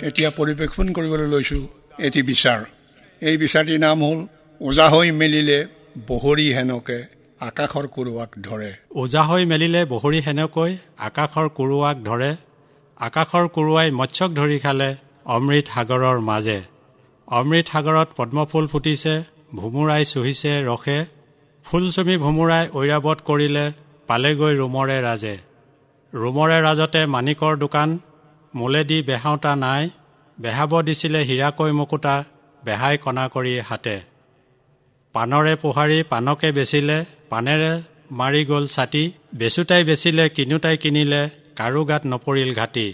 এতিয়া পৰিৱেশন কৰিবলৈ লৈছোঁ এটি বিচাৰ। এই বিচাৰটিৰ নাম হ'ল ওজা হৈ মেলিলে বহৰি হেনকে আকাশৰ কুৰুৱাক ধৰে। ওজা হৈ মেলিলে বহৰি হেনকৈ আকাশৰ কুৰুৱাক ধৰে। আকাশৰ কুৰুৱাই মৎস্যক ধৰি খালে অমৃত সাগৰৰ মাজে। অমৃত সাগৰত পদ্মফুল ফুটিছে, ভোমোৰাই চুহিছে ৰসে। ফুলচুমি ভোমোৰাই ঐৰাৱত কৰিলে, পালেগৈ ৰোমৰে ৰাজে। ৰোমৰে ৰাজতে মাণিকৰ দোকান, মোলেদি বেহাওঁতা নাই। বেহাব দিছিলে হীৰাকৈ মুকুতা, বেহাই কণা কৰি হাতে। পাণৰে পোহাৰি পাণকে বেচিলে, পানেৰে মাৰি গ'ল ছাতি। বেচোতাই বেচিলে, কিনোতাই কিনিলে, কাৰো গাত নপৰিল ঘাটি।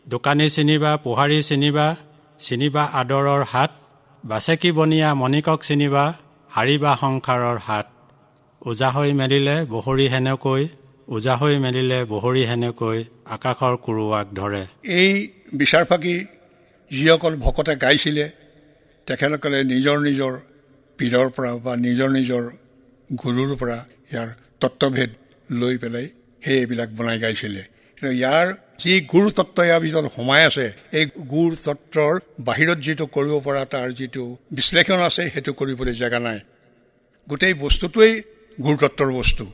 দোকানী চিনিবা, পোহাৰি চিনিবা, চিনিবা আদৰৰ হাত। বাছেকি বনিয়া মণিকক চিনিবা, হাৰিবা সংসাৰৰ হাত। ওজা হৈ মেলিলে বহৰি হেনকৈ, ওজা হৈ মেলিলে বহৰি হেনকৈ আকাশৰ কুৰুৱাক ধৰে। এই বিচাৰফাকি যিসকল ভকতে গাইছিলে তেখেতসকলে নিজৰ নিজৰ পীৰৰ পৰা বা নিজৰ নিজৰ গুৰুৰ পৰা ইয়াৰ তত্ত্বভেদ লৈ পেলাই সেইবিলাক বনাই গাইছিলে। কিন্তু ইয়াৰ যি গুৰু তত্ত্ব ইয়াৰ ভিতৰত সোমাই আছে, এই গুৰু তত্ত্বৰ বাহিৰত যিটো কৰিব পৰা তাৰ যিটো বিশ্লেষণ আছে সেইটো কৰিবলৈ জেগা নাই। গোটেই বস্তুটোৱেই গুৰুতত্বৰ বস্তু।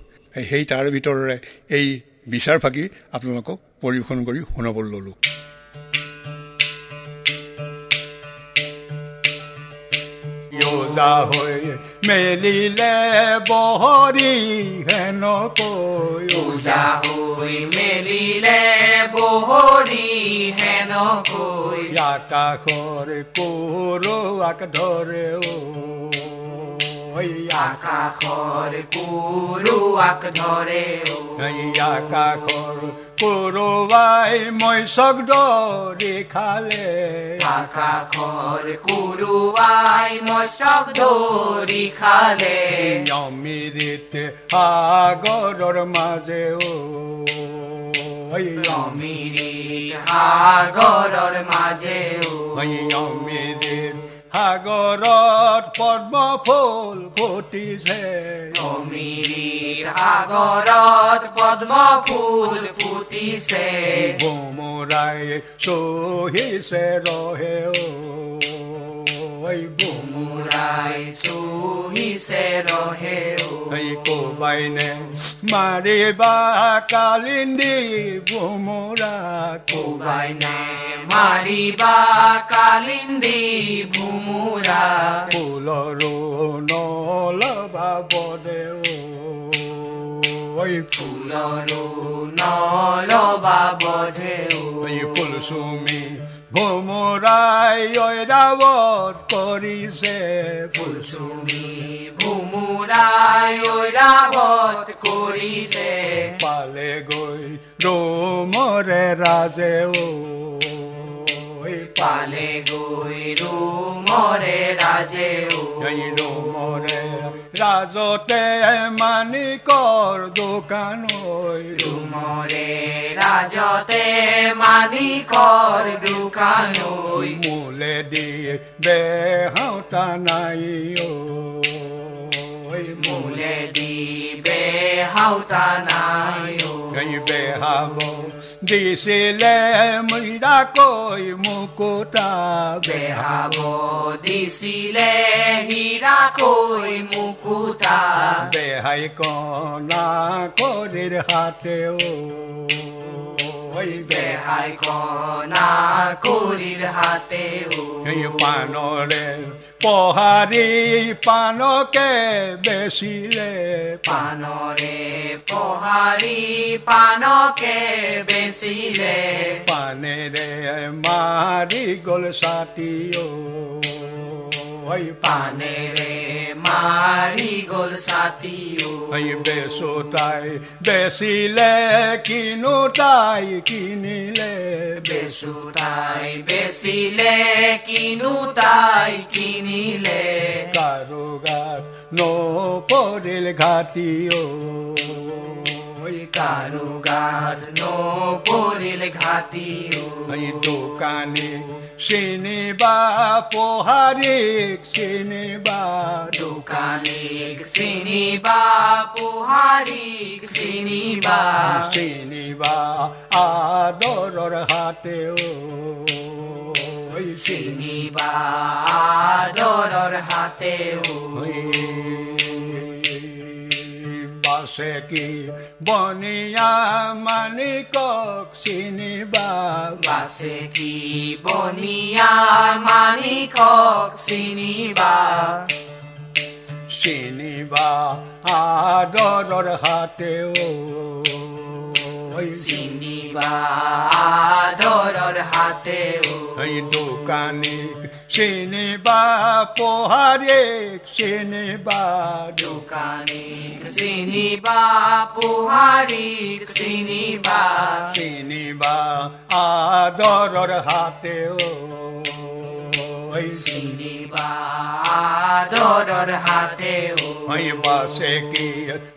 সেই তাৰ ভিতৰৰে এই বিচাৰফাকি আপোনালোকক পৰিৱেশন কৰি শুনাবলৈ ল'লোঁ। ওজা হৈ মেলিলে বহৰি হেনকৈ, ওজা হৈ মেলিলে বহৰি হেনকৈ আকাশৰ কুৰুৱাক ধৰে। আকাশৰ কুৰুৱাক ধৰে। আকাশৰ কুৰুৱাই মৎস্যক ধৰি খালে, আকাশৰ কুৰুৱাই মৎস্যক ধৰি খালে। অমৃত সাগৰৰ মাজে, অমৃত সাগৰৰ মাজে। অমৃত সাগৰত পদ্ম ফুল ফুটিছে, অমৃত সাগৰত পদ্ম ফুল ফুটিছে। ভোমোৰাই চুহিছে ৰহে, ভোমোৰাই চুহিছে ৰহে। কোবাইনে মাৰিবা কালিন্দী ভোমোৰা, কোবাইনে মাৰিবা কালিন্দী ভোমোৰা। ফুলৰো নলবা বদে, ফুলৰো নলবা বধে। ফুলচুমি ভোমোৰাই ঐৰাৱত কৰিছে, ফুলচুমি ভোমোৰাই ঐৰাৱত কৰিছে। পালে গৈ ৰোমৰে ৰাজে, পালে গৈ ৰোমৰে ৰাজে। ৰোমৰে ৰাজতে মাণিকৰ দোকান, ৰোমৰে ৰাজতে মাণিকৰ দোকান। মোলে দি বেহাওঁতা নাই, মোলে দি বেহাওঁতা নাই। বেহাব দিছিলে মীৰাকৈ মুকুতা, বেহাব দিছিলে হীৰাকৈ মুকুতা। বেহাই কণা কৰিৰ হাতে, বেহাই কণা কৰিৰ হাতে। পাণৰে পোহাৰি পাণকে বেচিলে, পাণৰে পোহাৰি পাণকে বেচিলে। পানেৰে মাৰি গ'ল ছাতি, পানেৰে মাৰি গ'ল ছাতি। বেচোতাই বেচিলে, কিনোতাই কিনিলে, বেচোতাই বেচিলে, কিনোতাই কিনিলে। কাৰো গাত নপৰিল ঘাটি, কাৰো গাত নপৰিল ঘাটি। দোকানী চিনিবা, পোহাৰীক চিনিবা, দোকানীক চিনিবা, পোহাৰীক চিনিবা। চিনিবা আদৰৰ হাতে, চিনিবা আদৰৰ হাতেও বাছে কি বনিয়া মানিকক চিনিবা বাছে কি বনিয়া মানিকক চিনিবা চিনিবা আদৰৰ হাতেও চিনিবা আদৰৰ হাতেও দোকানীক চিনিবা পোহাৰীক চিনিবা দোকানীক চিনিবা পোহাৰীক চিনিবা চিনিবা আদৰৰ হাতেও চিনিবা আদৰৰ হাতেও বাছে কি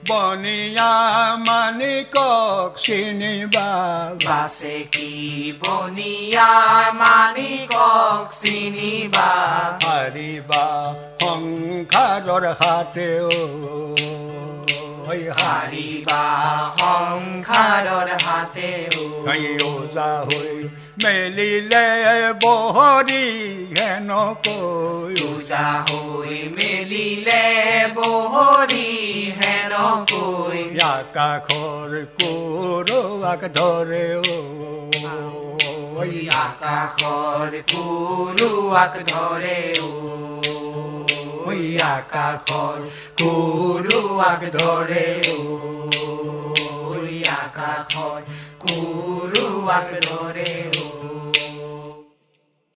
বনিয়া মানিকক চিনিবা বাছে কি বনিয়া মানিকক চিনিবা হাৰিবা সংসাৰৰ হাতেও হাৰিবা সংসাৰৰ হাতেও ওজা হৈ মেলিলে বহৰি হেনকৈ ওজা হৈ মেলিলে বহৰি হেনকৈ আকাশৰ কুৰুৱাক ধৰে আকাশৰ কুৰুৱাক ধৰে আকাশৰ কুৰুৱাক ধৰে আকাশৰ কুৰুৱাক ধৰে